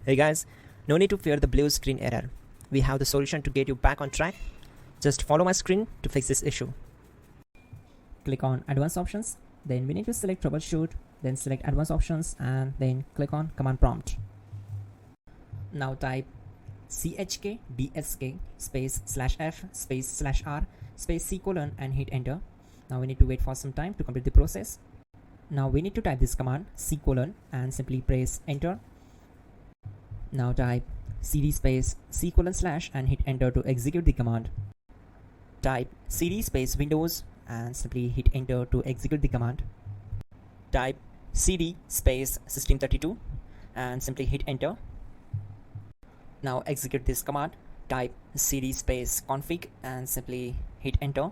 Hey guys, no need to fear the blue screen error. We have the solution to get you back on track. Just follow my screen to fix this issue. Click on Advanced Options, then we need to select Troubleshoot, then select Advanced Options and then click on Command Prompt. Now type chkdsk space /f space /r space C colon and hit enter. Now we need to wait for some time to complete the process. Now we need to type this command C colon and simply press enter. Now type cd space C colon / and hit enter to execute the command. Type cd space Windows and simply hit enter to execute the command. Type cd space System32 and simply hit enter. Now execute this command. Type cd space config and simply hit enter.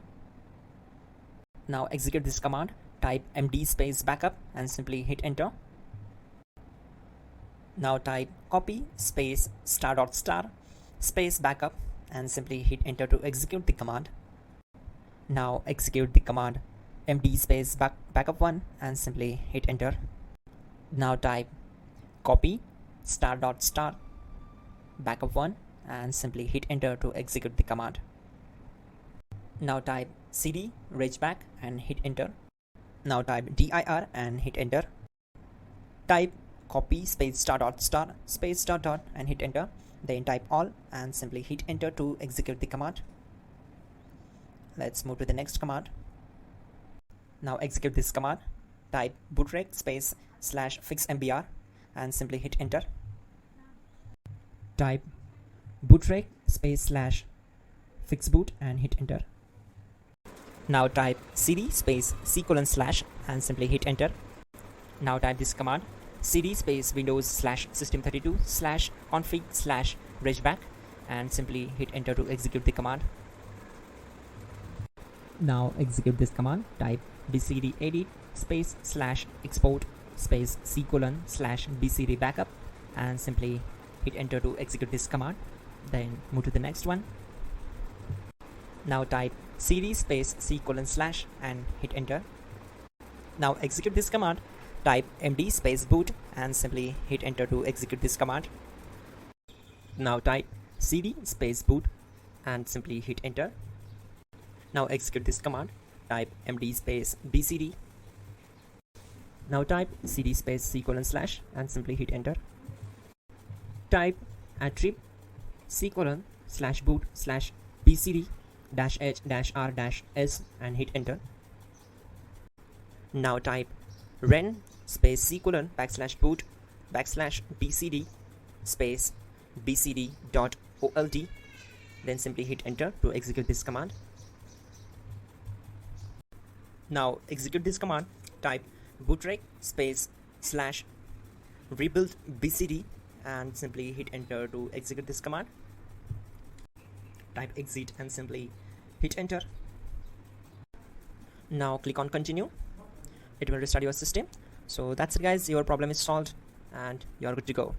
Now execute this command. Type md space backup and simply hit enter. Now type copy space ** space backup and simply hit enter to execute the command. Now execute the command md space backup1 and simply hit enter. Now type copy ** backup1 and simply hit enter to execute the command. Now type cd regback and hit enter. Now type dir and hit enter. Type copy space ** space .. and hit enter. Then type all and simply hit enter to execute the command. Let's move to the next command. Now execute this command. Type bootrec space /fixmbr and simply hit enter. Type bootrec space /fixboot and hit enter. Now type cd space C colon / and simply hit enter. Now type this command cd space Windows /System32 /config /regback and simply hit enter to execute the command. Now execute this command. Type bcd edit space /export space C colon /bcd backup and simply hit enter to execute this command. Then move to the next one. Now type cd space C colon / and hit enter. Now execute this command. Type md space boot and simply hit enter to execute this command. Now type cd space boot and simply hit enter. Now execute this command. Type md space bcd. Now type cd space C colon / and simply hit enter. Type attrib C colon /boot /bcd -h -r -s and hit enter. Now type ren space C colon /boot /bcd space bcd.old. Then simply hit enter to execute this command. Now execute this command. Type bootrec space /rebuild bcd and simply hit enter to execute this command. Type exit and simply hit enter. Now click on continue. It will restart your system. So that's it guys, your problem is solved and you're good to go.